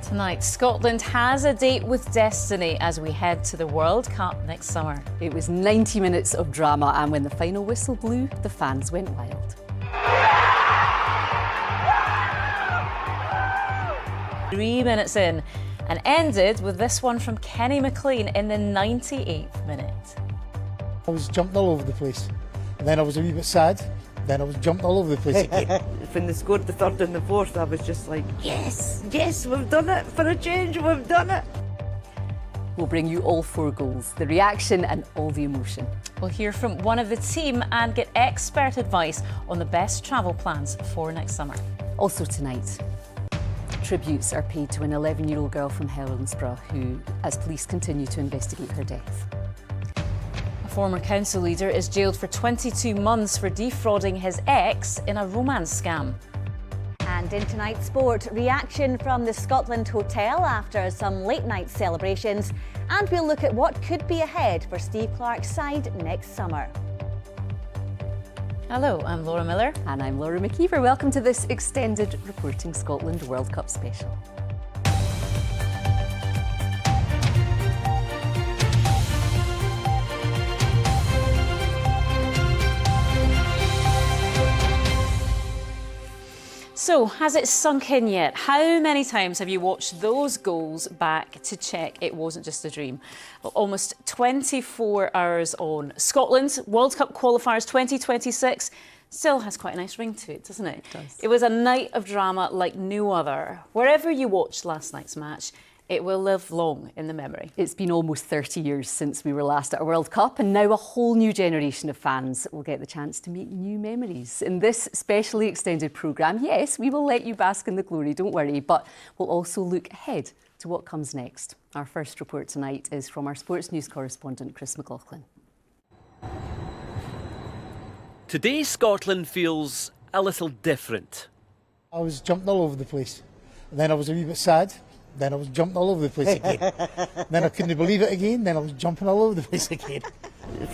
Tonight, Scotland has a date with destiny as we head to the World Cup next summer. It was 90 minutes of drama, and when the final whistle blew, the fans went wild. Three minutes in, and ended with this one from Kenny McLean in the 98th minute. I was jumping all over the place. And then I was a wee bit sad. Then I was jumping all over the place again. When they scored the third and the fourth, I was just like, yes, yes, we've done it. For a change, we've done it. We'll bring you all 4 goals, the reaction and all the emotion. We'll hear from one of the team and get expert advice on the best travel plans for next summer. Also tonight, tributes are paid to an 11-year-old girl from Helensburgh who, as police continue to investigate her death. A former council leader is jailed for 22 months for defrauding his ex in a romance scam. And in tonight's sport, reaction from the Scotland Hotel after some late-night celebrations. And we'll look at what could be ahead for Steve Clarke's side next summer. Hello, I'm Laura Miller. And I'm Laura McKeever. Welcome to this extended Reporting Scotland World Cup special. So, has it sunk in yet? How many times have you watched those goals back to check it wasn't just a dream? Well, almost 24 hours on. Scotland's World Cup qualifiers 2026 still has quite a nice ring to it, doesn't it? It does. It was a night of drama like no other. Wherever you watched last night's match, it will live long in the memory. It's been almost 30 years since we were last at a World Cup, and now a whole new generation of fans will get the chance to make new memories. In this specially extended programme, yes, we will let you bask in the glory, don't worry, but we'll also look ahead to what comes next. Our first report tonight is from our sports news correspondent, Chris McLaughlin. Today, Scotland feels a little different. I was jumping all over the place. And then I was a wee bit sad. Then I was jumping all over the place again. Then I couldn't believe it again. Then I was jumping all over the place again.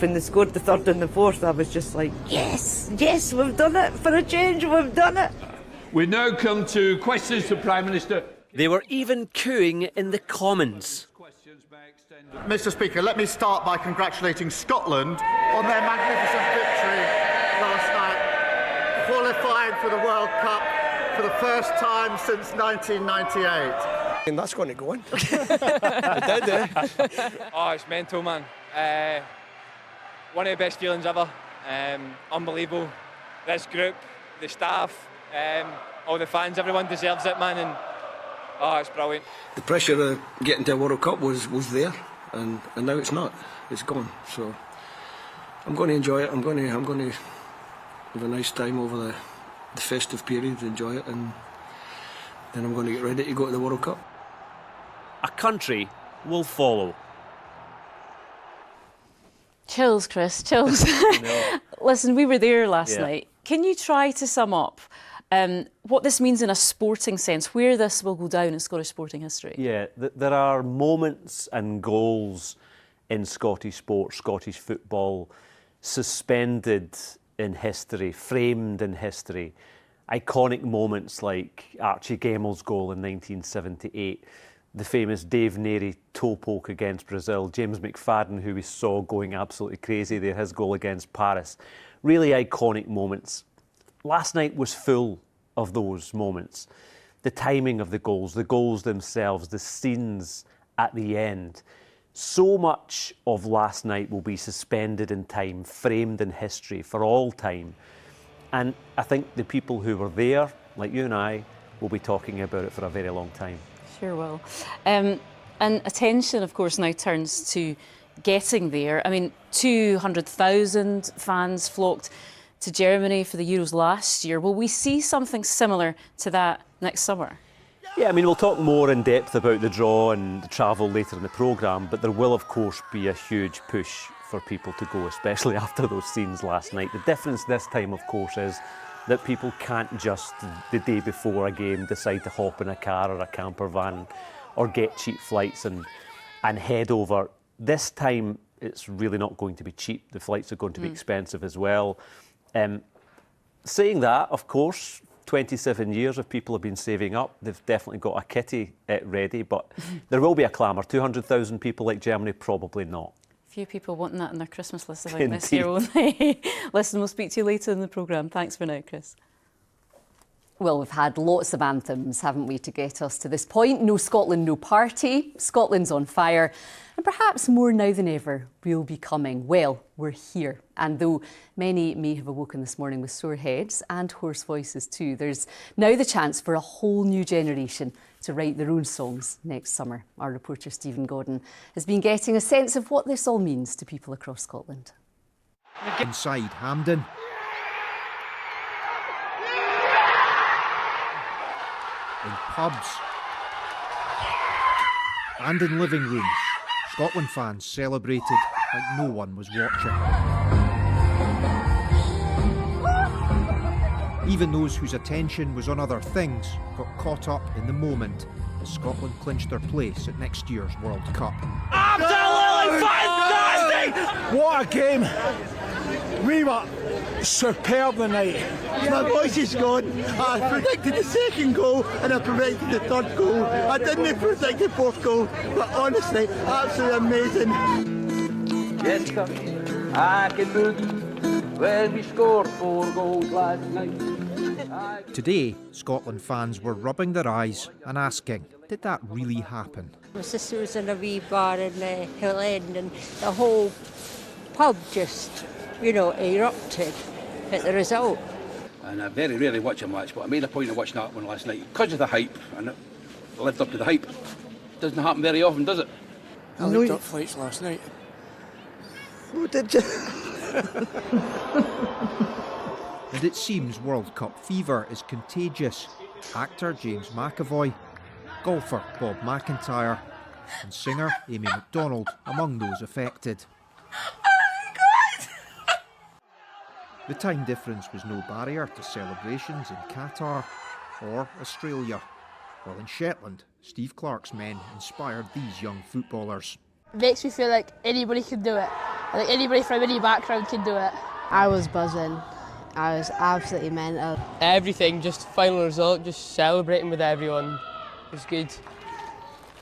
When they scored the third and the fourth, I was just like, yes, yes, we've done it. For a change, we've done it. We now come to questions to Prime Minister. They were even cooing in the Commons. Mr. Speaker, let me start by congratulating Scotland on their magnificent victory last night, qualifying for the World Cup for the first time since 1998. And that's going to go in. It did, Oh, it's mental, man. One of the best feelings ever. Unbelievable. This group, the staff, all the fans, everyone deserves it, man. And it's brilliant. The pressure of getting to a World Cup was there, and now it's not. It's gone. So I'm going to enjoy it. I'm going to have a nice time over the festive period, enjoy it, and then I'm going to get ready to go to the World Cup. A country will follow. Chills, Chris, chills. Listen, we were there last night. Can you try to sum up what this means in a sporting sense, where this will go down in Scottish sporting history? Yeah, there are moments and goals in Scottish sport, Scottish football, suspended in history, framed in history. Iconic moments like Archie Gemmell's goal in 1978, the famous Dave Neary toe poke against Brazil, James McFadden, who we saw going absolutely crazy there, his goal against Paris. Really iconic moments. Last night was full of those moments. The timing of the goals themselves, the scenes at the end. So much of last night will be suspended in time, framed in history for all time. And I think the people who were there, like you and I, will be talking about it for a very long time. Sure will. And attention, of course, now turns to getting there. I mean, 200,000 fans flocked to Germany for the Euros last year. Will we see something similar to that next summer? Yeah, I mean, we'll talk more in depth about the draw and the travel later in the programme, but there will, of course, be a huge push for people to go, especially after those scenes last night. The difference this time, of course, is that people can't just, the day before a game, decide to hop in a car or a camper van or get cheap flights and head over. This time, it's really not going to be cheap. The flights are going to be expensive as well. Saying that, of course, 27 years if people have been saving up. They've definitely got a kitty ready, but there will be a clamour. 200,000 people like Germany, probably not. Few people wanting that on their Christmas list, I think, this year only. Listen, we'll speak to you later in the programme. Thanks for now, Chris. Well, we've had lots of anthems, haven't we, to get us to this point. No Scotland, no party. Scotland's on fire. And perhaps more now than ever, we'll be coming. Well, we're here. And though many may have awoken this morning with sore heads and hoarse voices too, there's now the chance for a whole new generation to write their own songs next summer. Our reporter Stephen Gordon has been getting a sense of what this all means to people across Scotland. Inside Hampden, in pubs and in living rooms, Scotland fans celebrated like no one was watching. Even those whose attention was on other things got caught up in the moment as Scotland clinched their place at next year's World Cup. Absolutely fantastic! What a game! We were superb tonight. My voice is gone. I predicted the second goal and I predicted the third goal. I didn't predict the fourth goal, but honestly, absolutely amazing. Yes, I can boogie when we scored 4 goals last night. Today, Scotland fans were rubbing their eyes and asking, did that really happen? My sister was in a wee bar in Hill End and the whole pub just, erupted at the result. And I very rarely watch a match, but I made a point of watching that one last night because of the hype, and it lived up to the hype. Doesn't happen very often, does it? I looked up flights last night. Oh, did you? And it seems World Cup fever is contagious. Actor James McAvoy, golfer Bob McIntyre, and singer Amy MacDonald among those affected. The time difference was no barrier to celebrations in Qatar or Australia. While in Shetland, Steve Clarke's men inspired these young footballers. It makes me feel like anybody can do it. Like anybody from any background can do it. I was buzzing. I was absolutely mental. Everything, just final result, just celebrating with everyone. It was good.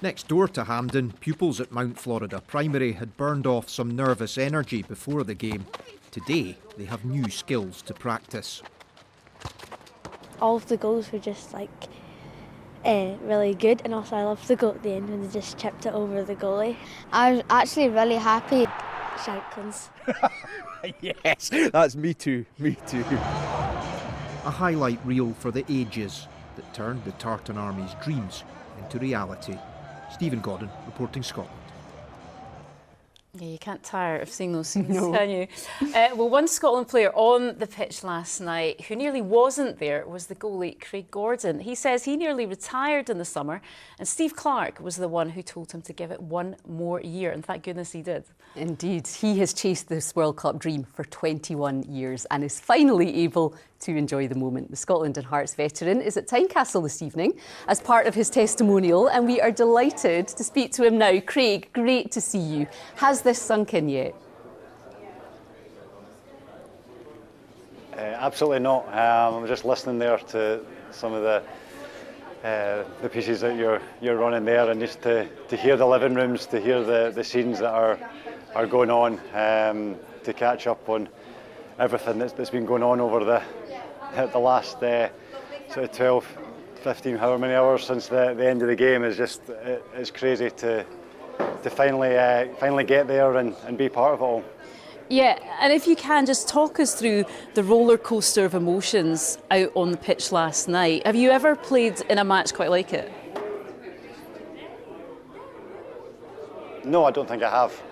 Next door to Hampden, pupils at Mount Florida Primary had burned off some nervous energy before the game. Today, they have new skills to practice. All of the goals were just really good, and also I loved the goal at the end when they just chipped it over the goalie. I was actually really happy. Shanklins. Yes, that's me too, me too. A highlight reel for the ages that turned the Tartan Army's dreams into reality. Stephen Gordon, reporting Scotland. Yeah, you can't tire of seeing those scenes, can you? Well, one Scotland player on the pitch last night who nearly wasn't there was the goalie Craig Gordon. He says he nearly retired in the summer, and Steve Clarke was the one who told him to give it one more year, and thank goodness he did. Indeed, he has chased this World Cup dream for 21 years and is finally able to enjoy the moment. The Scotland and Hearts veteran is at Tynecastle this evening as part of his testimonial, and we are delighted to speak to him now. Craig, great to see you. Has this sunk in yet? Absolutely not. I'm just listening there to some of the pieces that you're running there, and just to hear the living rooms, to hear the scenes that are going on, to catch up on everything that's been going on over the last sort of 12, 15, however many hours since the end of the game is just it's crazy to finally get there and be part of it all. Yeah, and if you can just talk us through the roller coaster of emotions out on the pitch last night. Have you ever played in a match quite like it? No, I don't think I have.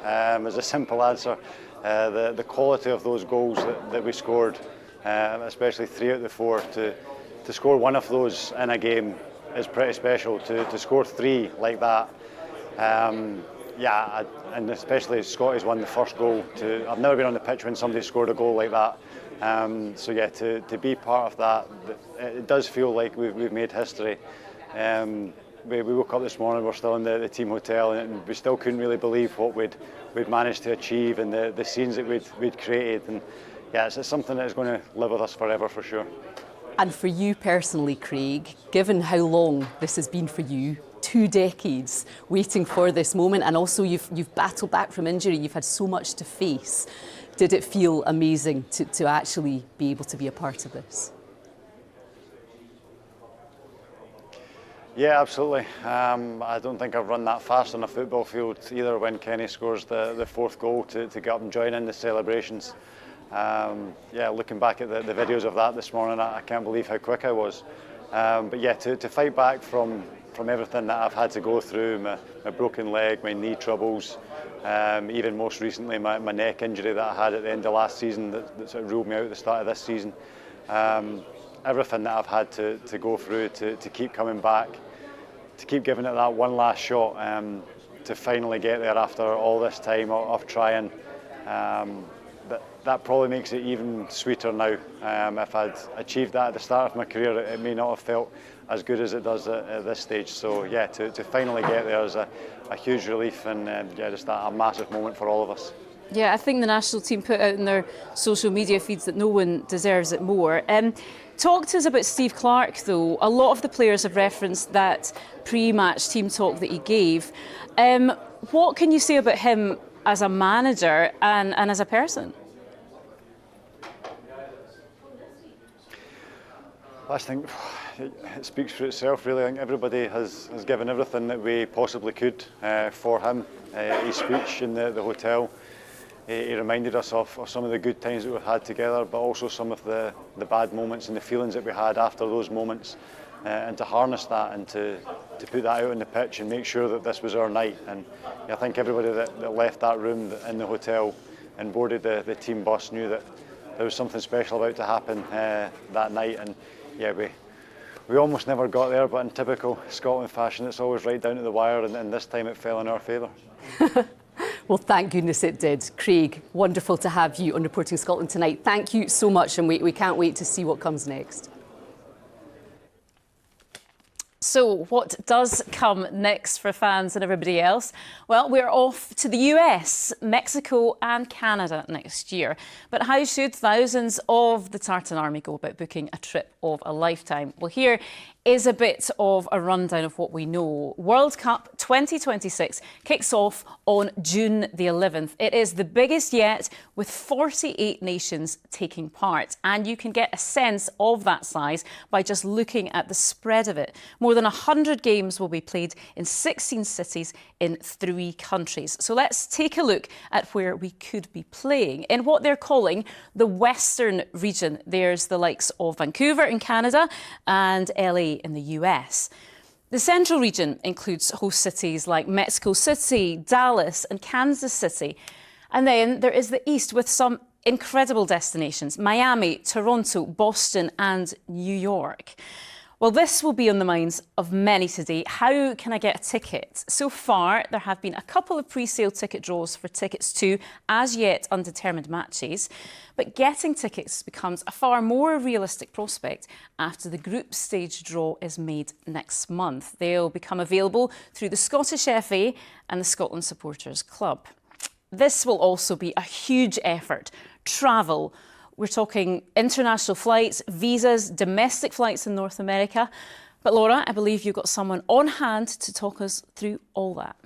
As a simple answer, the quality of those goals that we scored, especially 3 out of the 4, to score one of those in a game is pretty special. To score 3 like that, yeah, and especially Scotty's won the first goal. I've never been on the pitch when somebody scored a goal like that. So yeah, to be part of that, it does feel like we've made history. We woke up this morning, we're still in the team hotel, and we still couldn't really believe what we'd managed to achieve and the scenes that we'd created. And yeah, it's something that is going to live with us forever for sure. And for you personally, Craig, given how long this has been for you, 2 decades waiting for this moment, and also you've battled back from injury, you've had so much to face, did it feel amazing to actually be able to be a part of this? Yeah, absolutely. I don't think I've run that fast on a football field either when Kenny scores the 4th goal to get up and join in the celebrations. Yeah, looking back at the videos of that this morning, I can't believe how quick I was. But yeah, to fight back from everything that I've had to go through, my broken leg, my knee troubles, even most recently my neck injury that I had at the end of last season that sort of ruled me out at the start of this season. Everything that I've had to go through to keep coming back, to keep giving it that one last shot, to finally get there after all this time of trying. That probably makes it even sweeter now. If I'd achieved that at the start of my career, it may not have felt as good as it does at this stage. So yeah, to finally get there is a huge relief, and yeah, just a massive moment for all of us. Yeah, I think the national team put out in their social media feeds that no one deserves it more. Talk to us about Steve Clarke, though. A lot of the players have referenced that pre-match team talk that he gave. What can you say about him as a manager and as a person? I think it speaks for itself, really. I think everybody has given everything that we possibly could for him. His speech in the hotel, he reminded us of some of the good times that we've had together, but also some of the bad moments and the feelings that we had after those moments, and to harness that and to put that out on the pitch and make sure that this was our night. And I think everybody that left that room in the hotel and boarded the team bus knew that there was something special about to happen that night. And yeah, we almost never got there, but in typical Scotland fashion, it's always right down to the wire, and this time it fell in our favour. Well, thank goodness it did. Craig, wonderful to have you on Reporting Scotland tonight. Thank you so much, and we can't wait to see what comes next. So what does come next for fans and everybody else? Well, we're off to the US, Mexico and Canada next year. But how should thousands of the Tartan Army go about booking a trip of a lifetime? Well, here is a bit of a rundown of what we know. World Cup 2026 kicks off on June the 11th. It is the biggest yet, with 48 nations taking part. And you can get a sense of that size by just looking at the spread of it. More than 100 games will be played in 16 cities in 3 countries. So let's take a look at where we could be playing. In what they're calling the Western region, there's the likes of Vancouver in Canada and LA in the US. The Central region includes host cities like Mexico City, Dallas and Kansas City. And then there is the East with some incredible destinations: Miami, Toronto, Boston and New York. Well, this will be on the minds of many today. How can I get a ticket? So far, there have been a couple of pre-sale ticket draws for tickets to as yet undetermined matches. But getting tickets becomes a far more realistic prospect after the group stage draw is made next month. They'll become available through the Scottish FA and the Scotland Supporters Club. This will also be a huge effort. Travel. We're talking international flights, visas, domestic flights in North America. But Laura, I believe you've got someone on hand to talk us through all that.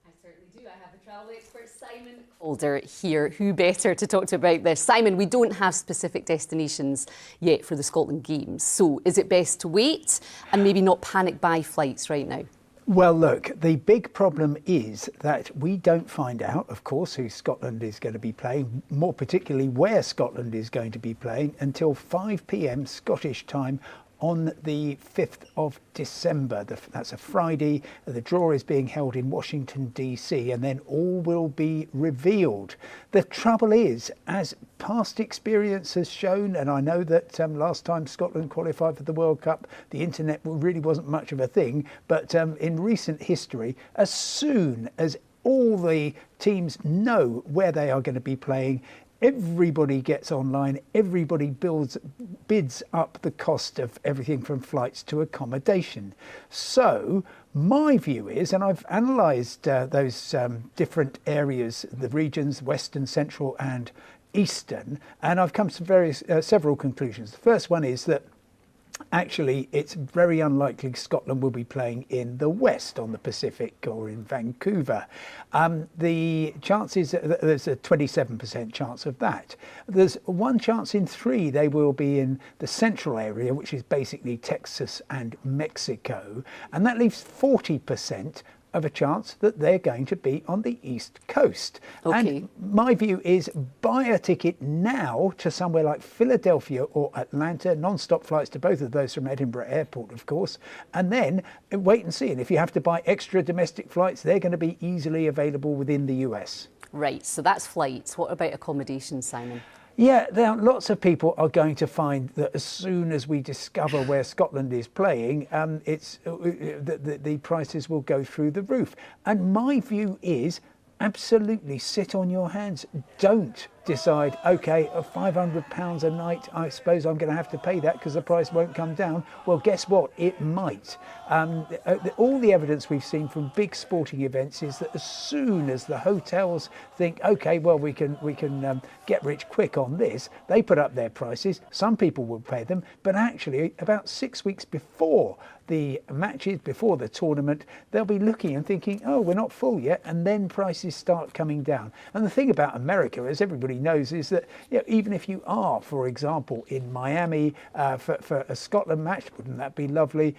I certainly do. I have the travel expert Simon Calder here. Who better to talk to about this? Simon, we don't have specific destinations yet for the Scotland Games. So is it best to wait and maybe not panic buy flights right now? Well, look, the big problem is that we don't find out, of course, who Scotland is going to be playing, more particularly where Scotland is going to be playing, until 5 p.m. Scottish time on the 5th of December. That's a Friday. The draw is being held in Washington, D.C., and then all will be revealed. The trouble is, as past experience has shown, and I know that last time Scotland qualified for the World Cup, the internet really wasn't much of a thing, but in recent history, as soon as all the teams know where they are going to be playing, everybody gets online, everybody bids up the cost of everything from flights to accommodation. So my view is, and I've analysed those different areas, the regions, Western, Central and Eastern, and I've come to several conclusions. The first one is that actually, it's very unlikely Scotland will be playing in the West on the Pacific or in Vancouver. The chances, there's a 27% chance of that. There's one chance in 3 they will be in the central area, which is basically Texas and Mexico, and that leaves 40% of a chance that they're going to be on the East Coast. Okay. And my view is buy a ticket now to somewhere like Philadelphia or Atlanta, non-stop flights to both of those from Edinburgh Airport, of course, and then wait and see. And if you have to buy extra domestic flights, they're going to be easily available within the US. Right, so that's flights. What about accommodation, Simon? Yeah, lots of people are going to find that as soon as we discover where Scotland is playing, the prices will go through the roof. And my view is absolutely sit on your hands. Don't decide, OK, £500 a night, I suppose I'm going to have to pay that because the price won't come down. Well, guess what? It might. All the evidence we've seen from big sporting events is that as soon as the hotels think, OK, well, we can get rich quick on this, they put up their prices. Some people will pay them, but actually about 6 weeks before the matches, before the tournament, they'll be looking and thinking, oh, we're not full yet, and then prices start coming down. And the thing about America, as everybody knows, is that even if you are, for example, in Miami for a Scotland match, wouldn't that be lovely?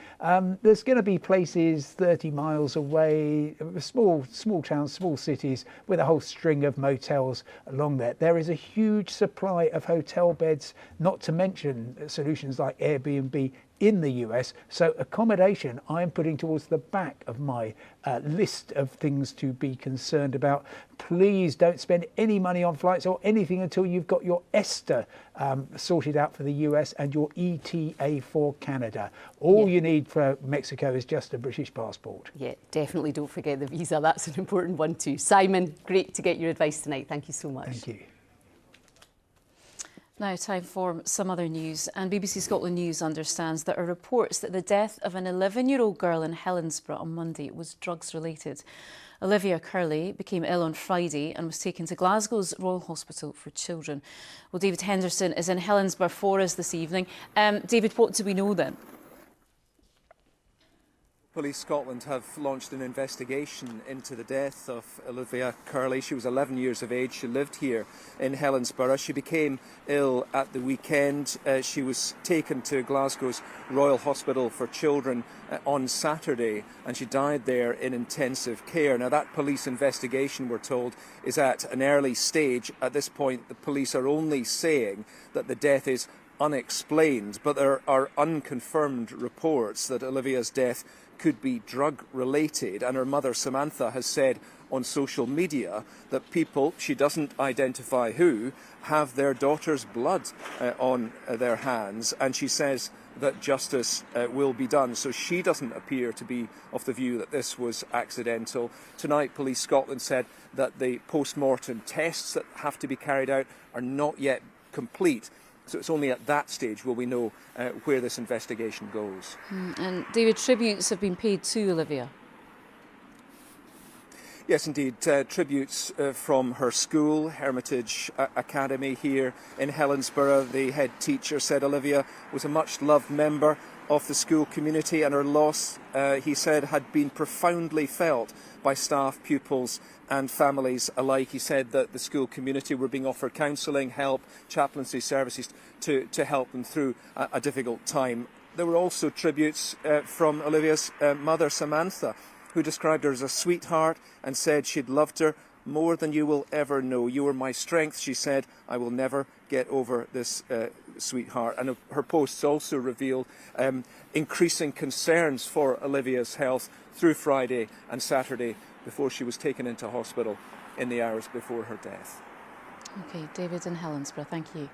There's going to be places 30 miles away, small towns, small cities, with a whole string of motels along there. There is a huge supply of hotel beds, not to mention solutions like Airbnb in the US. So accommodation I'm putting towards the back of my list of things to be concerned about. Please don't spend any money on flights or anything until you've got your ESTA sorted out for the US and your ETA for Canada. All you need for Mexico is just a British passport. Yeah, definitely don't forget the visa. That's an important one too. Simon, great to get your advice tonight. Thank you so much. Thank you. Now, time for some other news. And BBC Scotland News understands there are reports that the death of an 11-year-old girl in Helensburgh on Monday was drugs-related. Olivia Curley became ill on Friday and was taken to Glasgow's Royal Hospital for Children. Well, David Henderson is in Helensburgh for us this evening. David, what do we know then? Police Scotland have launched an investigation into the death of Olivia Curley. She was 11 years of age. She lived here in Helensburgh. She became ill at the weekend. She was taken to Glasgow's Royal Hospital for Children on Saturday, and she died there in intensive care. Now, that police investigation, we're told, is at an early stage. At this point, the police are only saying that the death is unexplained, but there are unconfirmed reports that Olivia's death could be drug-related, and her mother Samantha has said on social media that people, she doesn't identify who, have their daughter's blood on their hands, and she says that justice will be done. So she doesn't appear to be of the view that this was accidental. Tonight, Police Scotland said that the post-mortem tests that have to be carried out are not yet complete. So it's only at that stage will we know where this investigation goes. And David, tributes have been paid to Olivia. Yes, indeed. Tributes from her school, Hermitage Academy here in Helensburgh. The head teacher said Olivia was a much-loved member of the school community, and her loss, he said, had been profoundly felt by staff, pupils and families alike. He said that the school community were being offered counselling, help, chaplaincy services to help them through a difficult time. There were also tributes from Olivia's mother, Samantha, who described her as a sweetheart and said she'd loved her more than you will ever know. You were my strength, she said. I will never get over this sweetheart. And her posts also revealed increasing concerns for Olivia's health through Friday and Saturday before she was taken into hospital in the hours before her death. OK, David in Helensburgh, thank you.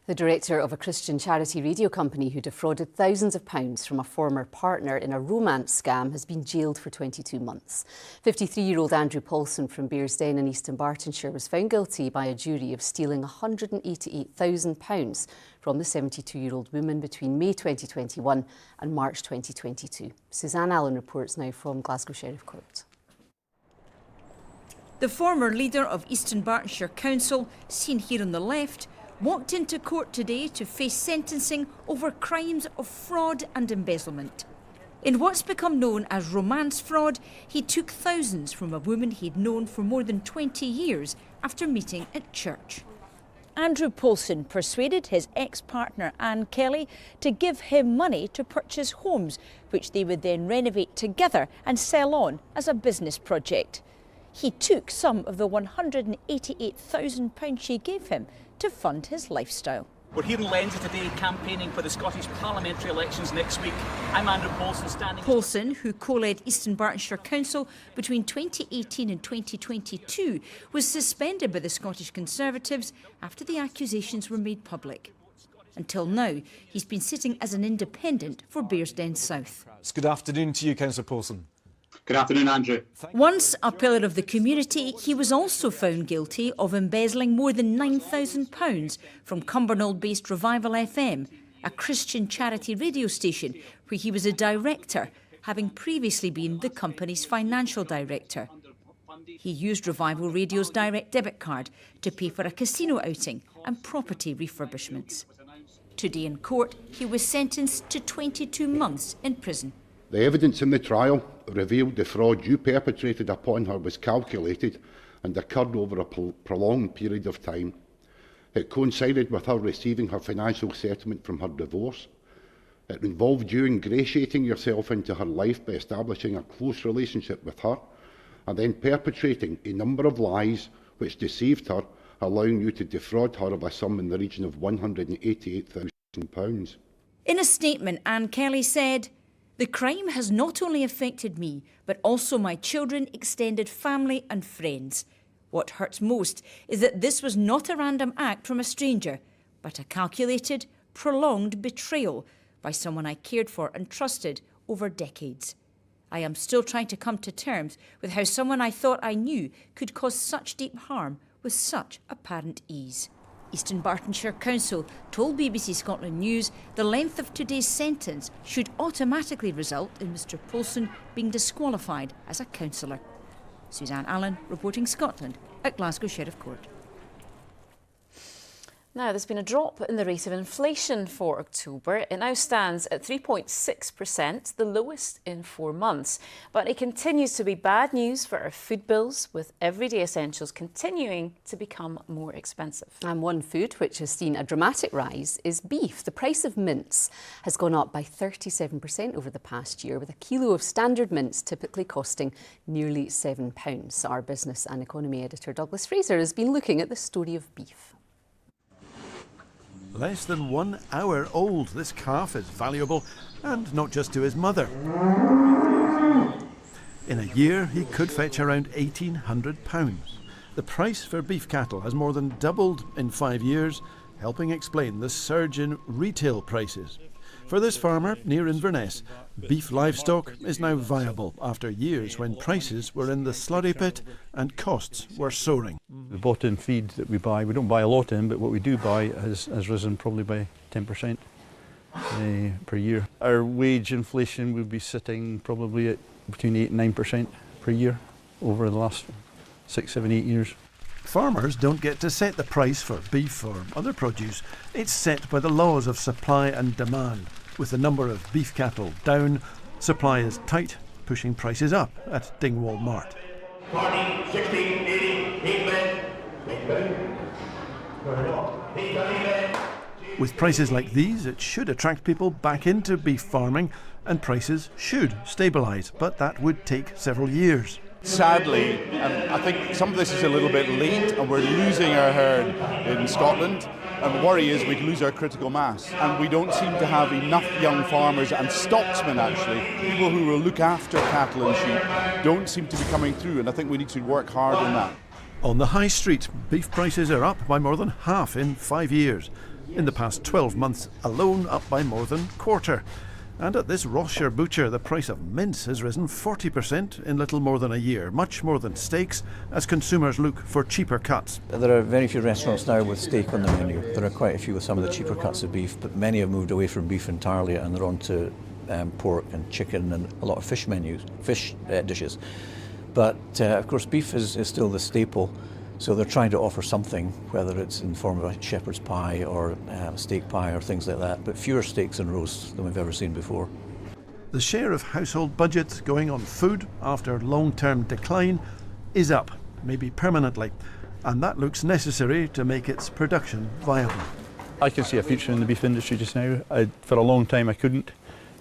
The director of a Christian charity radio company who defrauded thousands of pounds from a former partner in a romance scam has been jailed for 22 months. 53-year-old Andrew Paulson from Bearsden in East Dunbartonshire was found guilty by a jury of stealing £188,000 from the 72-year-old woman between May 2021 and March 2022. Suzanne Allen reports now from Glasgow Sheriff Court. The former leader of East Dunbartonshire Council, seen here on the left, walked into court today to face sentencing over crimes of fraud and embezzlement. In what's become known as romance fraud, he took thousands from a woman he'd known for more than 20 years after meeting at church. Andrew Paulson persuaded his ex-partner Anne Kelly to give him money to purchase homes, which they would then renovate together and sell on as a business project. He took some of the £188,000 she gave him to fund his lifestyle. We're here in Lenzie today campaigning for the Scottish parliamentary elections next week. I'm Andrew Paulson, standing... Paulson, who co-led Eastern Bartonshire Council between 2018 and 2022, was suspended by the Scottish Conservatives after the accusations were made public. Until now, he's been sitting as an independent for Bearsden South. Good afternoon to you, Councillor Paulson. Good afternoon, Andrew. Once a pillar of the community, he was also found guilty of embezzling more than £9,000 from Cumbernauld-based Revival FM, a Christian charity radio station where he was a director, having previously been the company's financial director. He used Revival Radio's direct debit card to pay for a casino outing and property refurbishments. Today in court, he was sentenced to 22 months in prison. The evidence in the trial revealed the fraud you perpetrated upon her was calculated and occurred over a prolonged period of time. It coincided with her receiving her financial settlement from her divorce. It involved you ingratiating yourself into her life by establishing a close relationship with her and then perpetrating a number of lies which deceived her, allowing you to defraud her of a sum in the region of £188,000. In a statement, Anne Kelly said, "The crime has not only affected me, but also my children, extended family and friends. What hurts most is that this was not a random act from a stranger, but a calculated, prolonged betrayal by someone I cared for and trusted over decades. I am still trying to come to terms with how someone I thought I knew could cause such deep harm with such apparent ease." Eastern Bartonshire Council told BBC Scotland News the length of today's sentence should automatically result in Mr Paulson being disqualified as a councillor. Suzanne Allen, reporting Scotland at Glasgow Sheriff Court. Now, there's been a drop in the rate of inflation for October. It now stands at 3.6%, the lowest in 4 months. But it continues to be bad news for our food bills, with everyday essentials continuing to become more expensive. And one food which has seen a dramatic rise is beef. The price of mince has gone up by 37% over the past year, with a kilo of standard mince typically costing nearly £7. Our business and economy editor Douglas Fraser has been looking at the story of beef. Less than 1 hour old, this calf is valuable, and not just to his mother. In a year, he could fetch around £1,800. The price for beef cattle has more than doubled in 5 years, helping explain the surge in retail prices. For this farmer near Inverness, beef livestock is now viable after years when prices were in the slurry pit and costs were soaring. The bought-in feed that we buy, we don't buy a lot in, but what we do buy has risen probably by 10% per year. Our wage inflation would be sitting probably at between 8 and 9% per year over the last 6, 7, 8 years. Farmers don't get to set the price for beef or other produce. It's set by the laws of supply and demand. With the number of beef cattle down, supply is tight, pushing prices up at Dingwall Mart. 40, 60, 80, 8 With prices like these, it should attract people back into beef farming and prices should stabilise, but that would take several years. Sadly, I think some of this is a little bit late and we're losing our herd in Scotland. And the worry is we'd lose our critical mass. And we don't seem to have enough young farmers and stocksmen, actually, people who will look after cattle and sheep, don't seem to be coming through. And I think we need to work hard on that. On the high street, beef prices are up by more than half in 5 years. In the past 12 months alone, up by more than a quarter. And at this Rossshire butcher, the price of mince has risen 40% in little more than a year, much more than steaks, as consumers look for cheaper cuts. There are very few restaurants now with steak on the menu. There are quite a few with some of the cheaper cuts of beef, but many have moved away from beef entirely and they're on to pork and chicken and a lot of fish dishes. But of course beef is still the staple. So they're trying to offer something, whether it's in the form of a shepherd's pie or steak pie or things like that, but fewer steaks and roasts than we've ever seen before. The share of household budget going on food after long-term decline is up, maybe permanently, and that looks necessary to make its production viable. I can see a future in the beef industry just now. For a long time I couldn't.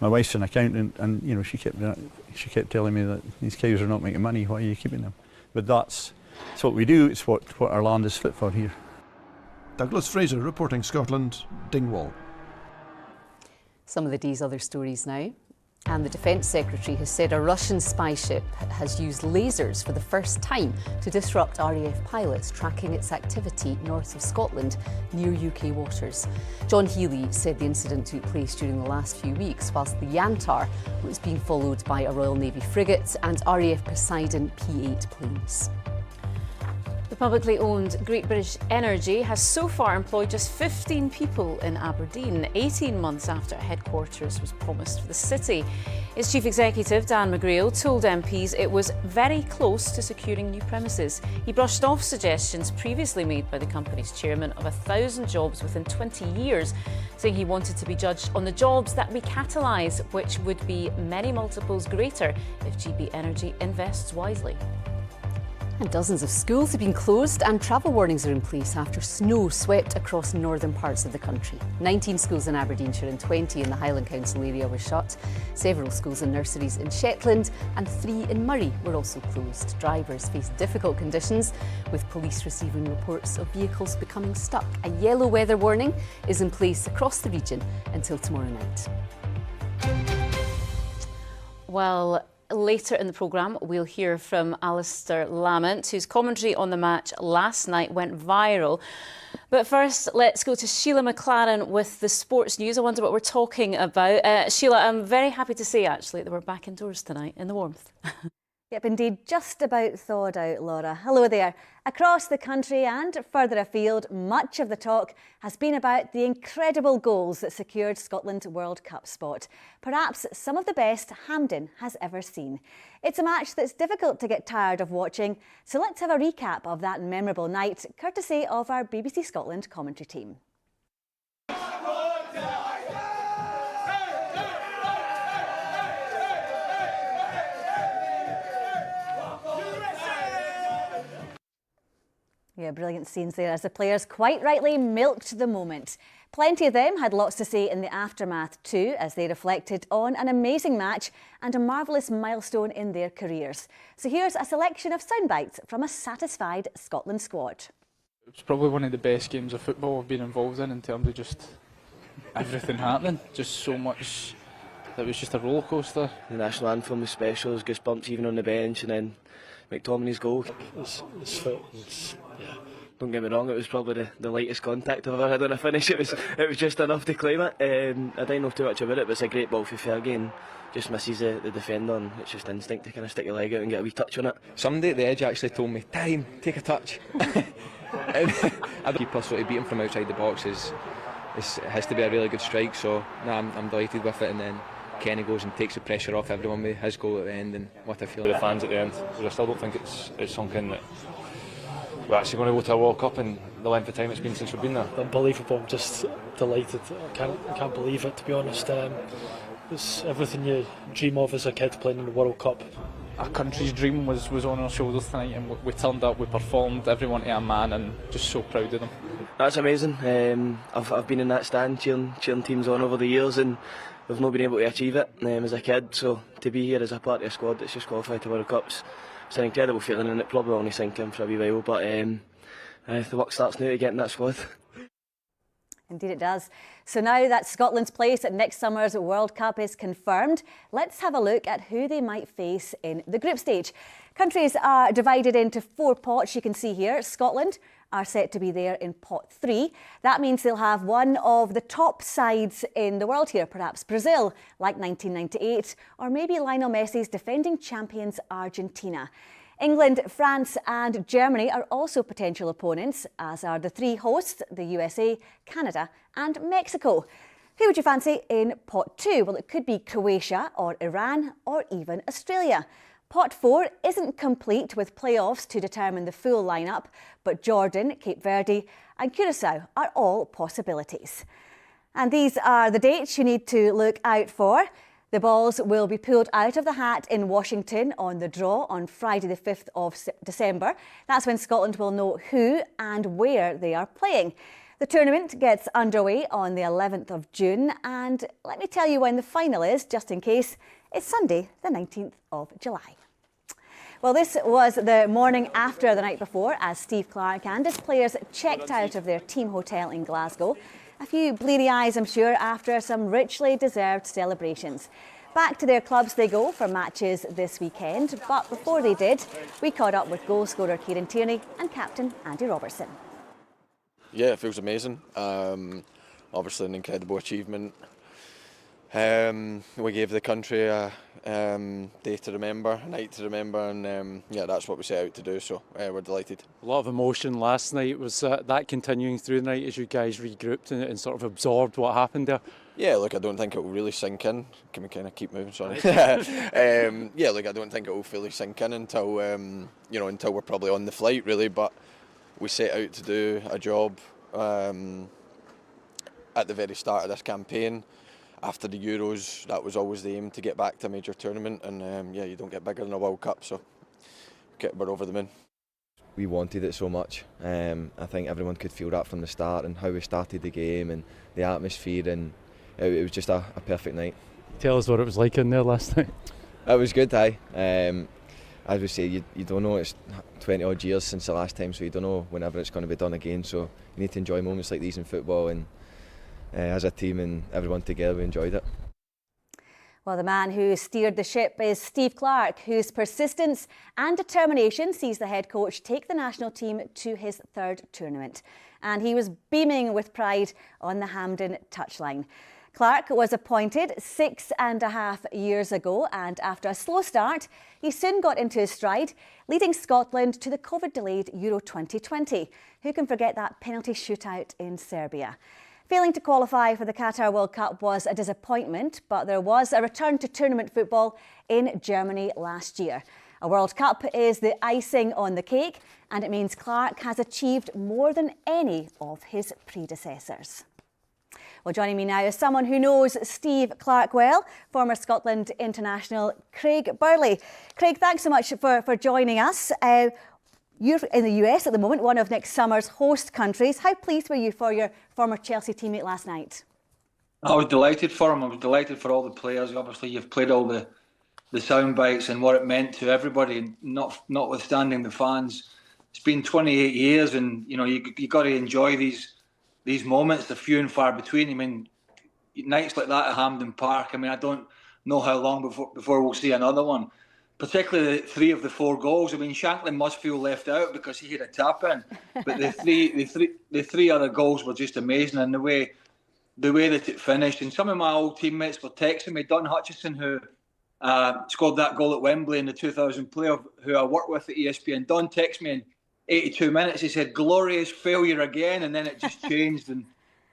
My wife's an accountant, and you know she kept telling me that these cows are not making money. Why are you keeping them? But that's what we do. It's what our land is fit for here. Douglas Fraser reporting Scotland, Dingwall. Some of the day's other stories now. And the Defence Secretary has said a Russian spy ship has used lasers for the first time to disrupt RAF pilots tracking its activity north of Scotland near UK waters. John Healy said the incident took place during the last few weeks whilst the Yantar was being followed by a Royal Navy frigate and RAF Poseidon P-8 planes. The publicly owned Great British Energy has so far employed just 15 people in Aberdeen, 18 months after a headquarters was promised for the city. Its chief executive, Dan McGrail, told MPs it was very close to securing new premises. He brushed off suggestions previously made by the company's chairman of 1,000 jobs within 20 years, saying he wanted to be judged on the jobs that we catalyse, which would be many multiples greater if GB Energy invests wisely. And dozens of schools have been closed and travel warnings are in place after snow swept across northern parts of the country. 19 schools in Aberdeenshire and 20 in the Highland Council area were shut. Several schools and nurseries in Shetland and 3 in Murray were also closed. Drivers faced difficult conditions, with police receiving reports of vehicles becoming stuck. A yellow weather warning is in place across the region until tomorrow night. Well, later in the programme, we'll hear from Alistair Lamont, whose commentary on the match last night went viral. But first, let's go to Sheila McLaren with the sports news. I wonder what we're talking about. Sheila, I'm very happy to say, actually, that we're back indoors tonight in the warmth. Yep, indeed, just about thawed out, Laura. Hello there. Across the country and further afield, much of the talk has been about the incredible goals that secured Scotland's World Cup spot. Perhaps some of the best Hampden has ever seen. It's a match that's difficult to get tired of watching, so let's have a recap of that memorable night, courtesy of our BBC Scotland commentary team. Yeah, brilliant scenes there as the players quite rightly milked the moment. Plenty of them had lots to say in the aftermath too, as they reflected on an amazing match and a marvellous milestone in their careers. So here's a selection of soundbites from a satisfied Scotland squad. It was probably one of the best games of football I've been involved in terms of just everything happening. Just so much. It was just a roller coaster. The national anthem was special. There was goosebumps even on the bench, and then McTominay's goal. Don't get me wrong, it was probably the lightest contact I've ever had on a finish. It was just enough to claim it. I don't know too much about it, but it's a great ball for Fergie and just misses the defender, and it's just instinct to kind of stick your leg out and get a wee touch on it. Somebody at the edge actually told me, "Time, take a touch." The keeper, so to beat him from outside the box it has to be a really good strike. So I'm delighted with it, and then Kenny goes and takes the pressure off everyone with his goal at the end, and what a feeling. The fans at the end, I still don't think it's sunk in that we're actually going to go to a World Cup in the length of time it's been since we've been there. Unbelievable, I'm just delighted. I can't believe it, to be honest. It's everything you dream of as a kid playing in the World Cup. Our country's dream was on our shoulders tonight, and we turned up, we performed, everyone to a man, and just so proud of them. That's amazing. I've been in that stand cheering teams on over the years, and we've not been able to achieve it as a kid. So to be here as a part of a squad that's just qualified to World Cups, it's an incredible feeling, and it probably only sink in for a wee while. But the work starts now to get in that squad. Indeed it does. So now that Scotland's place at next summer's World Cup is confirmed, let's have a look at who they might face in the group stage. Countries are divided into 4 pots, you can see here. Scotland are set to be there in pot 3. That means they'll have one of the top sides in the world here, perhaps Brazil, like 1998, or maybe Lionel Messi's defending champions Argentina. England, France and Germany are also potential opponents, as are the 3 hosts, the USA, Canada and Mexico. Who would you fancy in pot 2? Well, it could be Croatia or Iran or even Australia. Pot 4 isn't complete with playoffs to determine the full lineup, but Jordan, Cape Verde and Curacao are all possibilities. And these are the dates you need to look out for. The balls will be pulled out of the hat in Washington on the draw on Friday the 5th of December. That's when Scotland will know who and where they are playing. The tournament gets underway on the 11th of June, and let me tell you when the final is, just in case. It's Sunday, the 19th of July. Well, this was the morning after the night before as Steve Clarke and his players checked out of their team hotel in Glasgow. A few bleary eyes, I'm sure, after some richly deserved celebrations. Back to their clubs they go for matches this weekend, but before they did, we caught up with goal scorer Kieran Tierney and captain Andy Robertson. Yeah, it feels amazing. Obviously an incredible achievement. We gave the country a day to remember, a night to remember, and yeah, that's what we set out to do, so we're delighted. A lot of emotion last night. Was that continuing through the night as you guys regrouped and sort of absorbed what happened there? Yeah, look, I don't think it will really sink in. Can we kind of keep moving? Sorry. Yeah, look, I don't think it will fully sink in until until we're probably on the flight, really. But we set out to do a job at the very start of this campaign. After the Euros, that was always the aim, to get back to a major tournament, and yeah, you don't get bigger than a World Cup, so we're over the moon. We wanted it so much. I think everyone could feel that from the start, and how we started the game and the atmosphere, and it was just a perfect night. Tell us what it was like in there last night. It was good, aye. As we say, you don't know, it's 20 odd years since the last time, so you don't know whenever it's going to be done again, so you need to enjoy moments like these in football, and as a team and everyone together, we enjoyed it. Well, the man who steered the ship is Steve Clarke, whose persistence and determination sees the head coach take the national team to his third tournament. And he was beaming with pride on the Hampden touchline. Clarke was appointed 6.5 years ago, and after a slow start, he soon got into his stride, leading Scotland to the COVID-delayed Euro 2020. Who can forget that penalty shootout in Serbia? Failing to qualify for the Qatar World Cup was a disappointment, but there was a return to tournament football in Germany last year. A World Cup is the icing on the cake, and it means Clarke has achieved more than any of his predecessors. Well, joining me now is someone who knows Steve Clarke well, former Scotland international Craig Burley. Craig, thanks so much for joining us. You're in the US at the moment, one of next summer's host countries. How pleased were you for your former Chelsea teammate last night? I was delighted for him. I was delighted for all the players. Obviously, you've played all the sound bites and what it meant to everybody, notwithstanding the fans. It's been 28 years, and you got to enjoy these moments. They're few and far between. I mean, nights like that at Hampden Park. I mean, I don't know how long before we'll see another one. Particularly 3 of the 4 goals. I mean, Shanklin must feel left out because he had a tap in, but the three other goals were just amazing, and the way that it finished. And some of my old teammates were texting me. Don Hutchison, who scored that goal at Wembley in the 2000 playoff, who I worked with at ESPN. Don texted me in 82 minutes. He said, "Glorious failure again," and then it just changed. And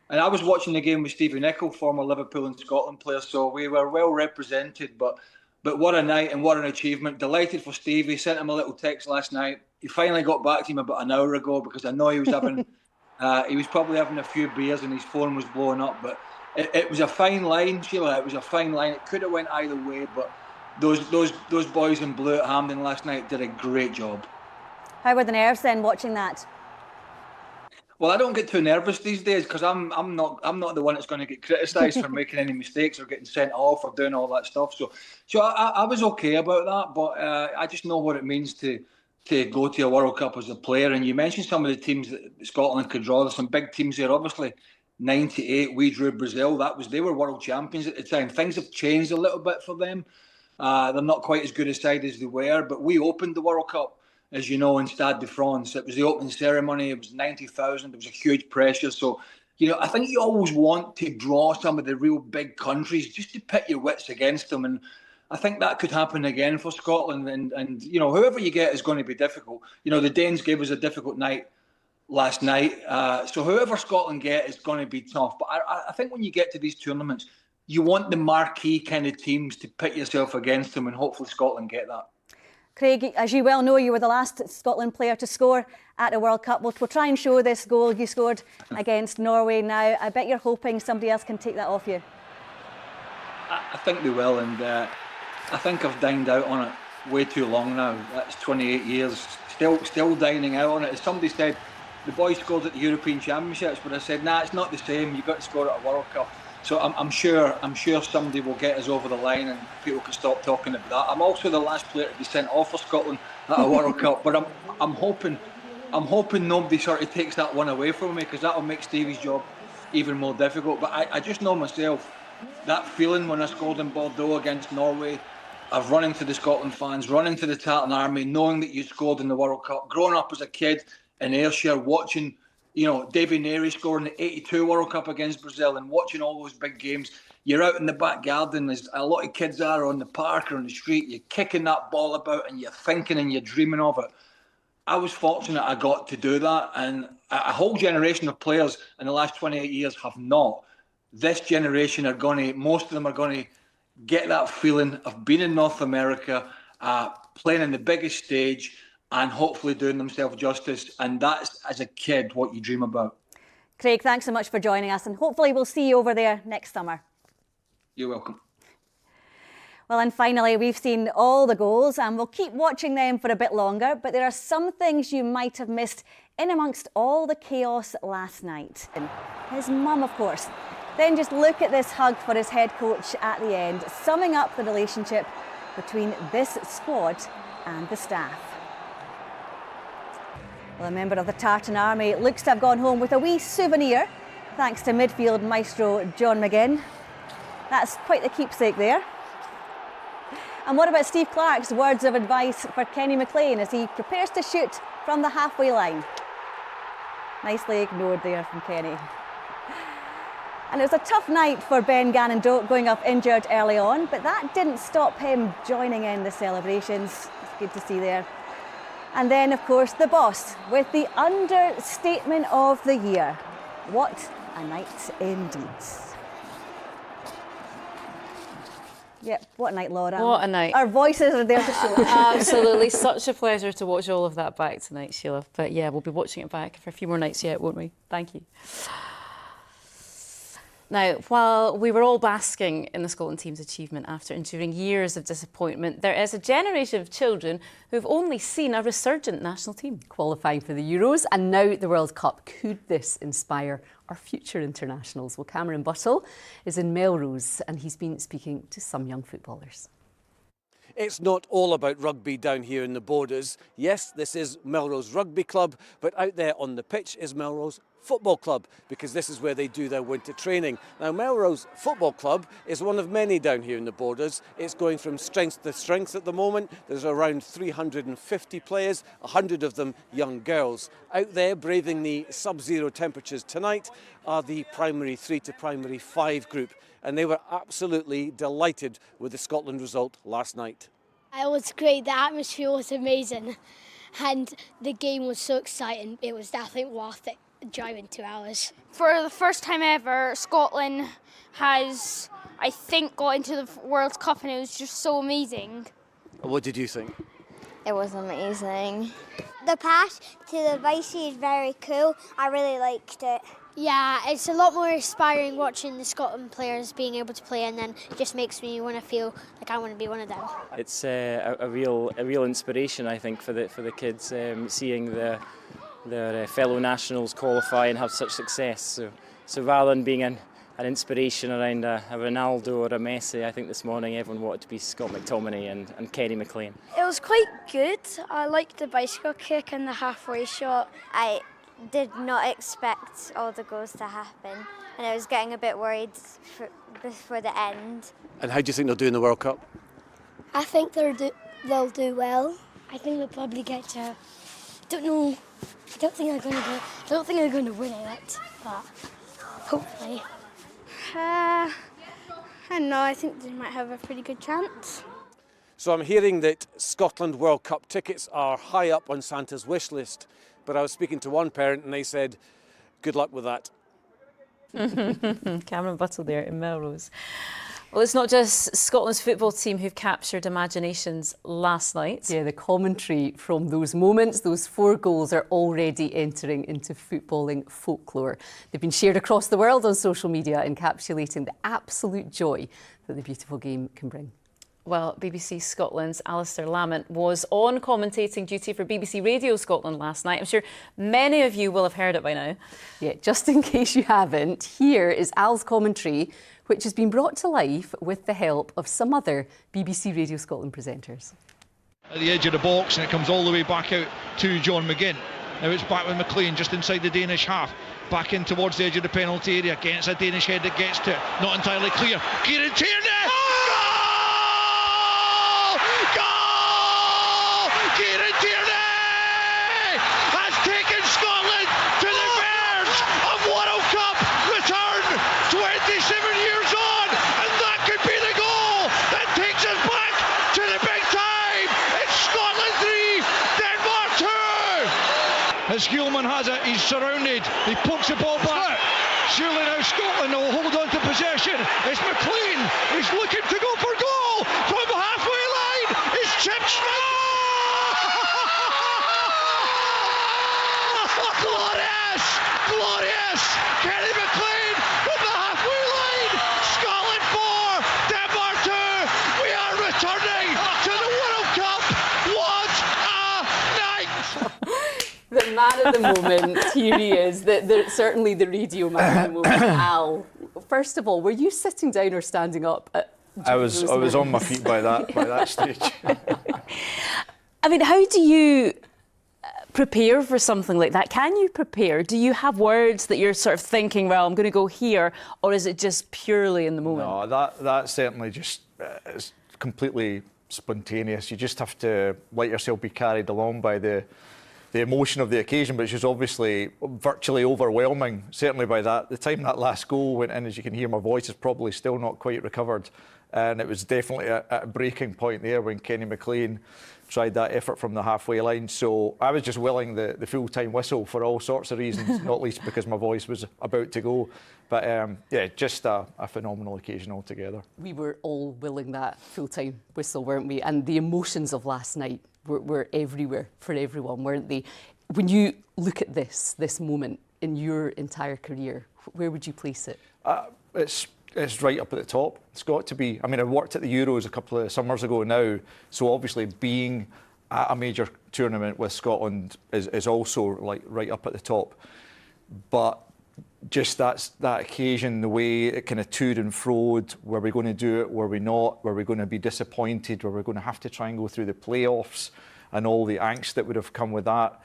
I was watching the game with Stevie Nicol, former Liverpool and Scotland player, so we were well represented. But what a night and what an achievement. Delighted for Stevie. Sent him a little text last night. He finally got back to him about an hour ago because I know he was having, he was probably having a few beers and his phone was blowing up. But it was a fine line, Sheila. It was a fine line. It could have went either way, but those boys in blue at Hampden last night did a great job. How were the nerves then watching that? Well, I don't get too nervous these days because I'm not the one that's going to get criticised for making any mistakes or getting sent off or doing all that stuff. So I was okay about that, but I just know what it means to go to a World Cup as a player. And you mentioned some of the teams that Scotland could draw. There's some big teams there, obviously. 98, we drew Brazil. They were world champions at the time. Things have changed a little bit for them. They're not quite as good a side as they were, but we opened the World Cup, as you know, in Stade de France. It was the opening ceremony. It was 90,000. There was a huge pressure. So, I think you always want to draw some of the real big countries just to pit your wits against them. And I think that could happen again for Scotland. And whoever you get is going to be difficult. The Danes gave us a difficult night last night. So whoever Scotland get is going to be tough. But I think when you get to these tournaments, you want the marquee kind of teams to pit yourself against them, and hopefully Scotland get that. Craig, as you well know, you were the last Scotland player to score at a World Cup. We'll try and show this goal you scored against Norway now. I bet you're hoping somebody else can take that off you. I think they will, and I think I've dined out on it way too long now. That's 28 years, still dining out on it. As somebody said, the boy scored at the European Championships, but I said, nah, it's not the same. You've got to score at a World Cup. So I'm sure somebody will get us over the line, and people can stop talking about that. I'm also the last player to be sent off for Scotland at a World Cup, but I'm hoping nobody sort of takes that one away from me, because that will make Stevie's job even more difficult. But I just know myself, that feeling when I scored in Bordeaux against Norway, of running to the Scotland fans, running to the Tartan Army, knowing that you scored in the World Cup, growing up as a kid in Ayrshire, watching, you know, Davy Neary scoring the '82 World Cup against Brazil, and watching all those big games. You're out in the back garden, as a lot of kids are, on the park or on the street, you're kicking that ball about and you're thinking and you're dreaming of it. I was fortunate I got to do that, and a whole generation of players in the last 28 years have not. This generation most of them are going to get that feeling of being in North America, playing in the biggest stage, and hopefully doing themselves justice. And that's, as a kid, what you dream about. Craig, thanks so much for joining us, and hopefully we'll see you over there next summer. You're welcome. Well, and finally, we've seen all the goals, and we'll keep watching them for a bit longer, but there are some things you might have missed in amongst all the chaos last night. His mum, of course. Then just look at this hug for his head coach at the end, summing up the relationship between this squad and the staff. Well, a member of the Tartan Army looks to have gone home with a wee souvenir, thanks to midfield maestro John McGinn. That's quite the keepsake there. And what about Steve Clarke's words of advice for Kenny McLean as he prepares to shoot from the halfway line? Nicely ignored there from Kenny. And it was a tough night for Ben Gannon-Doak, going up injured early on, but that didn't stop him joining in the celebrations. It's good to see there. And then, of course, the boss, with the understatement of the year. What a night indeed. Yep, what a night, Laura. What a night. Our voices are there to show it. Absolutely, such a pleasure to watch all of that back tonight, Sheila. But yeah, we'll be watching it back for a few more nights yet, won't we? Thank you. Now, while we were all basking in the Scotland team's achievement after enduring years of disappointment, there is a generation of children who've only seen a resurgent national team. Qualifying for the Euros and now the World Cup. Could this inspire our future internationals? Well, Cameron Buttle is in Melrose and he's been speaking to some young footballers. It's not all about rugby down here in the Borders. Yes, this is Melrose Rugby Club, but out there on the pitch is Melrose Football Club, because this is where they do their winter training. Now, Melrose Football Club is one of many down here in the Borders. It's going from strength to strength at the moment. There's around 350 players, 100 of them young girls. Out there braving the sub-zero temperatures tonight are the primary 3 to primary 5 group, and they were absolutely delighted with the Scotland result last night. It was great, the atmosphere was amazing, and the game was so exciting. It was definitely worth it, driving 2 hours. For the first time ever, Scotland has, I think, got into the World Cup, and it was just so amazing. What did you think? It was amazing. The pass to the Vicey is very cool. I really liked it. Yeah, it's a lot more inspiring watching the Scotland players being able to play, and then it just makes me want to feel like I want to be one of them. It's a real inspiration, I think, for the kids, seeing their fellow nationals qualify and have such success. So rather than being an inspiration around a Ronaldo or a Messi, I think this morning everyone wanted to be Scott McTominay and Kenny McLean. It was quite good. I liked the bicycle kick and the halfway shot. I did not expect all the goals to happen, and I was getting a bit worried before the end. And how do you think they'll do in the World Cup? I think they'll do well. I think they'll probably get to. Don't know. I don't think they're going to win it, but hopefully. I don't know. I think they might have a pretty good chance. So I'm hearing that Scotland World Cup tickets are high up on Santa's wish list. But I was speaking to one parent and they said, good luck with that. Cameron Buttle there in Melrose. Well, it's not just Scotland's football team who've captured imaginations last night. Yeah, the commentary from those moments, those 4 goals, are already entering into footballing folklore. They've been shared across the world on social media, encapsulating the absolute joy that the beautiful game can bring. Well, BBC Scotland's Alistair Lamont was on commentating duty for BBC Radio Scotland last night. I'm sure many of you will have heard it by now. Yeah, just in case you haven't, here is Al's commentary, which has been brought to life with the help of some other BBC Radio Scotland presenters. At the edge of the box, and it comes all the way back out to John McGinn. Now it's back with McLean just inside the Danish half. Back in towards the edge of the penalty area. Against a Danish head that gets to it. Not entirely clear. Kieran Tierney! Kieran Tierney has taken Scotland to the verge of World Cup return 27 years on, and that could be the goal that takes us back to the big time. It's Scotland 3, Denmark 2. As Hulman has it, he's surrounded, he pokes the ball back. Surely now Scotland will hold on to possession. It's McLean, he's looking to go for goal from the halfway line. It's Chip Smith. Glorious! Glorious! Kenny McLean from the halfway line! Scotland 4, Denmark 2! We are returning to the World Cup! What a night! The man of the moment, here he is, certainly the radio man of the moment, Al. First of all, were you sitting down or standing up? I was on my feet by that stage. I mean, how do you prepare for something like that? Can you prepare? Do you have words that you're sort of thinking, well, I'm going to go here, or is it just purely in the moment? No, that certainly just is completely spontaneous. You just have to let yourself be carried along by the emotion of the occasion, which is obviously virtually overwhelming, certainly by the time that last goal went in. As you can hear, my voice is probably still not quite recovered, and it was definitely at a breaking point there when Kenny McLean tried that effort from the halfway line. So I was just willing the full-time whistle for all sorts of reasons, not least because my voice was about to go. But yeah, just a phenomenal occasion altogether. We were all willing that full-time whistle, weren't we? And the emotions of last night were everywhere for everyone, weren't they? When you look at this moment in your entire career, where would you place it? It's right up at the top. It's got to be. I mean, I worked at the Euros a couple of summers ago now, so obviously being at a major tournament with Scotland is also like right up at the top. But just that occasion, the way it kind of toed and froed, were we going to do it, were we not, were we going to be disappointed, were we going to have to try and go through the playoffs and all the angst that would have come with that,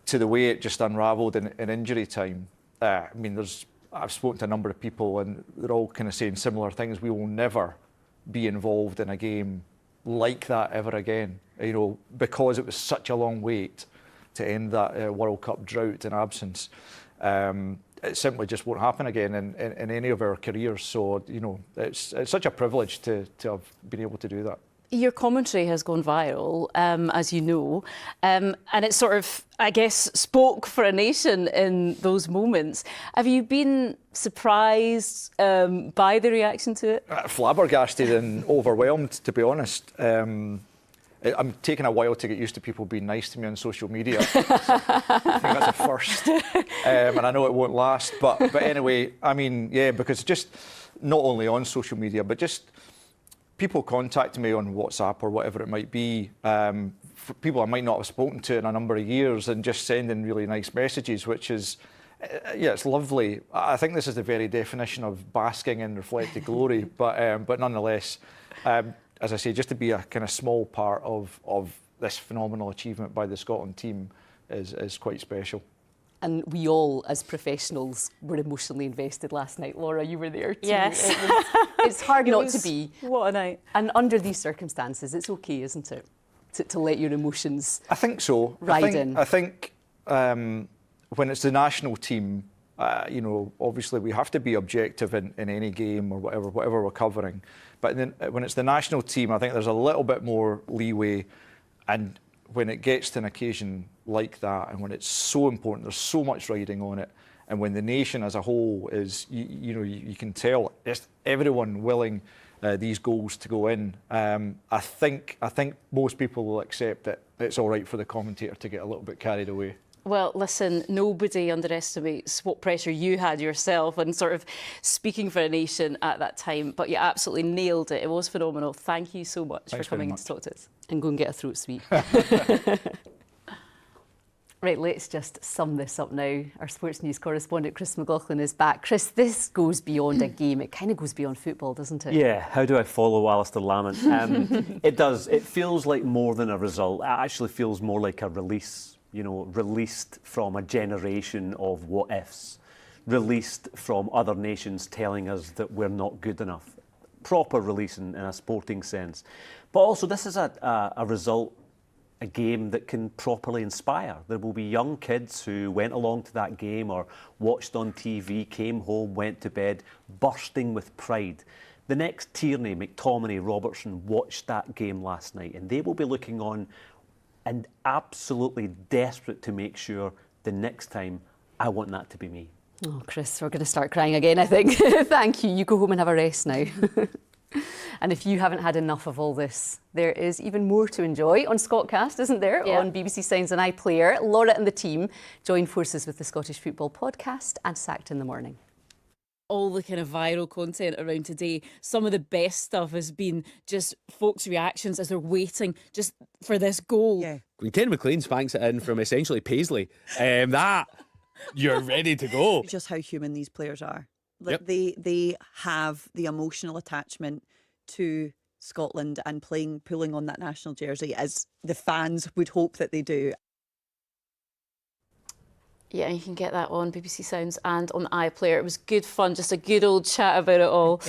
to the way it just unravelled in injury time. I mean, I've spoken to a number of people and they're all kind of saying similar things. We will never be involved in a game like that ever again, you know, because it was such a long wait to end that World Cup drought and absence. It simply just won't happen again in any of our careers. So, you know, it's such a privilege to have been able to do that. Your commentary has gone viral, as you know, and it sort of, I guess, spoke for a nation in those moments. Have you been surprised by the reaction to it? Flabbergasted and overwhelmed, to be honest. I'm taking a while to get used to people being nice to me on social media. I think that's a first, and I know it won't last. But anyway, I mean, yeah, because just not only on social media, but just people contact me on WhatsApp or whatever it might be, for people I might not have spoken to in a number of years, and just sending really nice messages, which is, yeah, it's lovely. I think this is the very definition of basking in reflected glory, but nonetheless, as I say, just to be a kind of small part of this phenomenal achievement by the Scotland team is quite special. And we all, as professionals, were emotionally invested last night. Laura, you were there too. Yes. It's hard not to be. What a night. And under these circumstances, it's okay, isn't it, to let your emotions I think so. ride in? I think when it's the national team, you know, obviously we have to be objective in any game or whatever we're covering. But then when it's the national team, I think there's a little bit more leeway. And when it gets to an occasion like that, and when it's so important, there's so much riding on it, and when the nation as a whole is, you know, you can tell it's everyone willing these goals to go in. I think most people will accept that it's all right for the commentator to get a little bit carried away. Well, listen, nobody underestimates what pressure you had yourself and sort of speaking for a nation at that time. But you absolutely nailed it. It was phenomenal. Thank you so much for coming to talk to us. And go and get a throat sweep. Right, let's just sum this up now. Our sports news correspondent Chris McLaughlin is back. Chris, this goes beyond a game. It kind of goes beyond football, doesn't it? Yeah, how do I follow Alistair Lamont? It does. It feels like more than a result. It actually feels more like a release, you know, released from a generation of what-ifs, released from other nations telling us that we're not good enough. Proper release in a sporting sense. But also, this is a result, a game that can properly inspire. There will be young kids who went along to that game or watched on TV, came home, went to bed, bursting with pride. The next Tierney, McTominay, Robertson watched that game last night, and they will be looking on and absolutely desperate to make sure the next time, I want that to be me. Oh, Chris, we're going to start crying again, I think. Thank you. You go home and have a rest now. And if you haven't had enough of all this, there is even more to enjoy on Scotcast, isn't there? Yeah. On BBC Sounds and iPlayer, Laura and the team join forces with the Scottish Football Podcast and Sacked in the Morning. All the kind of viral content around today, some of the best stuff has been just folks' reactions as they're waiting just for this goal. Yeah. When Ken McLean spanks it in from essentially Paisley, that you're ready to go. Just how human these players are. Yep. They have the emotional attachment to Scotland and pulling on that national jersey as the fans would hope that they do. Yeah, you can get that on BBC Sounds and on iPlayer. It was good fun, just a good old chat about it all.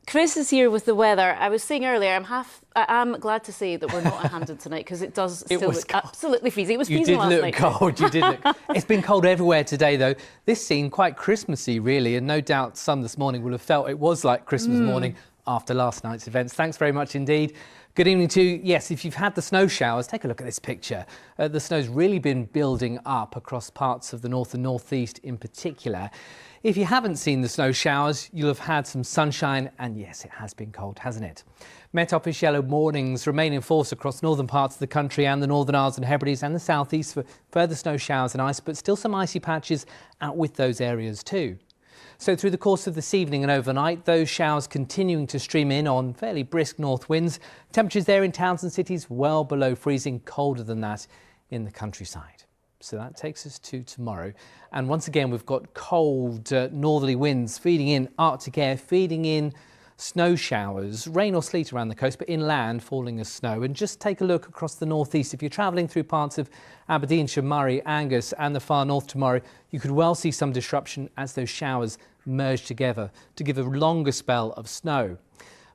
Chris is here with the weather. I was saying earlier, I am glad to say that we're not at Hampden tonight because it does still look absolutely freezing. It was freezing last night. You did look cold. You did look. It's been cold everywhere today, though. This seemed quite Christmassy, really, and no doubt some this morning will have felt it was like Christmas morning after last night's events. Thanks very much indeed. Good evening to you. Yes, if you've had the snow showers, take a look at this picture. The snow's really been building up across parts of the north and northeast in particular. If you haven't seen the snow showers, you'll have had some sunshine, and yes, it has been cold, hasn't it? Met Office yellow warnings remain in force across northern parts of the country and the Northern Isles and Hebrides and the southeast for further snow showers and ice, but still some icy patches out with those areas too. So through the course of this evening and overnight, those showers continuing to stream in on fairly brisk north winds. Temperatures there in towns and cities well below freezing, colder than that in the countryside. So that takes us to tomorrow. And once again, we've got cold northerly winds feeding in Arctic air, feeding in snow showers, rain or sleet around the coast, but inland falling as snow. And just take a look across the northeast. If you're travelling through parts of Aberdeenshire, Murray, Angus and the far north tomorrow, you could well see some disruption as those showers merge together to give a longer spell of snow.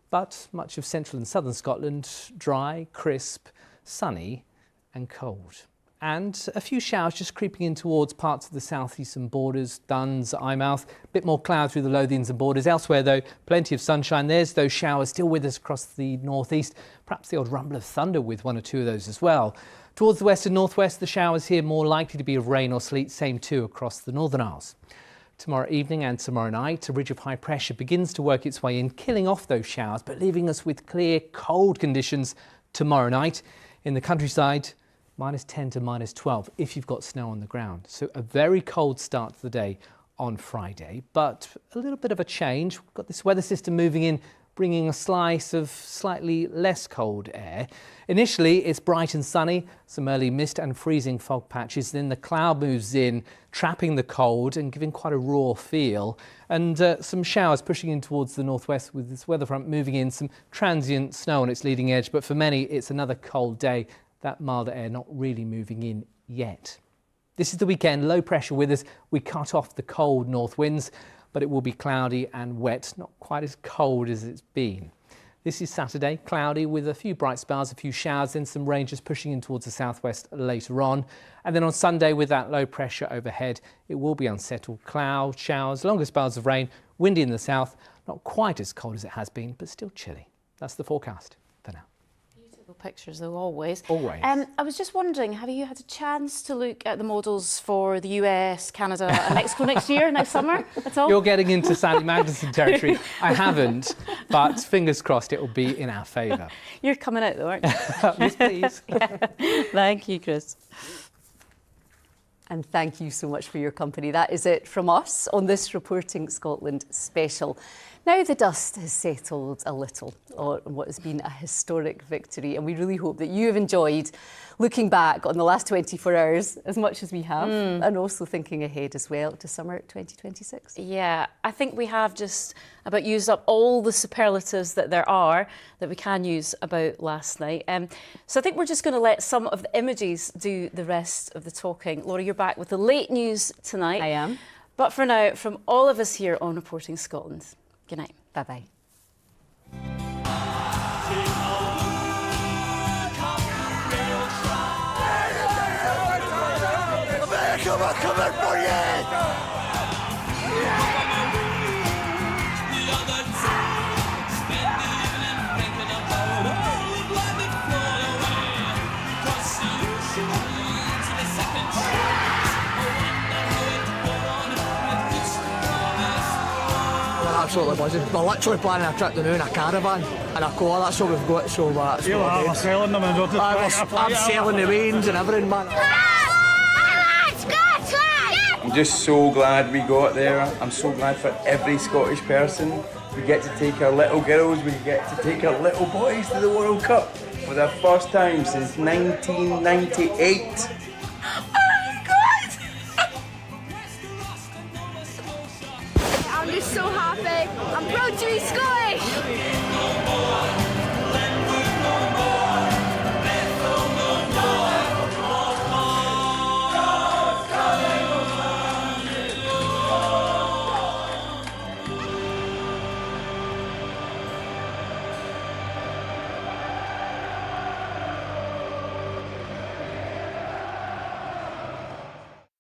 But much of central and southern Scotland, dry, crisp, sunny and cold. And a few showers just creeping in towards parts of the southeastern borders, Duns, Eyemouth, a bit more cloud through the Lothians and borders. Elsewhere, though, plenty of sunshine. There's those showers still with us across the northeast, perhaps the odd rumble of thunder with one or two of those as well. Towards the west and northwest, the showers here more likely to be of rain or sleet, same too across the Northern Isles. Tomorrow evening and tomorrow night, a ridge of high pressure begins to work its way in, killing off those showers, but leaving us with clear, cold conditions tomorrow night. In the countryside, -10 to -12 if you've got snow on the ground. So a very cold start to the day on Friday, but a little bit of a change. We've got this weather system moving in, bringing a slice of slightly less cold air. Initially, it's bright and sunny, some early mist and freezing fog patches. Then the cloud moves in, trapping the cold and giving quite a raw feel. And some showers pushing in towards the northwest with this weather front moving in, some transient snow on its leading edge. But for many, it's another cold day. That milder air not really moving in yet. This is the weekend, low pressure with us. We cut off the cold north winds, but it will be cloudy and wet, not quite as cold as it's been. This is Saturday, cloudy with a few bright spells, a few showers, then some rain just pushing in towards the southwest later on. And then on Sunday, with that low pressure overhead, it will be unsettled. Cloud, showers, longer spells of rain, windy in the south, not quite as cold as it has been, but still chilly. That's the forecast for now. pictures, though, always. Always. I was just wondering, have you had a chance to look at the models for the US, Canada and Mexico next summer at all? You're getting into Sally Magnuson territory. I haven't, but fingers crossed it will be in our favour. You're coming out, though, aren't you? Yes, please. Thank you, Chris. And thank you so much for your company. That is it from us on this Reporting Scotland special. Now the dust has settled a little on what has been a historic victory, and we really hope that you have enjoyed looking back on the last 24 hours as much as we have, and also thinking ahead as well to summer 2026. Yeah, I think we have just about used up all the superlatives that there are that we can use about last night. So I think we're just going to let some of the images do the rest of the talking. Laura, you're back with the late news tonight. I am. But for now, from all of us here on Reporting Scotland, good night. Bye-bye. Come on for you! Absolutely buzzing. We're literally planning a trip to now in a caravan and a car. That's what we've got. So that's what we're selling them and I'm selling the reins and everything, man. I'm just so glad we got there. I'm so glad for every Scottish person. We get to take our little girls, we get to take our little boys to the World Cup for the first time since 1998. I'm just so happy. I'm proud to be Scottish.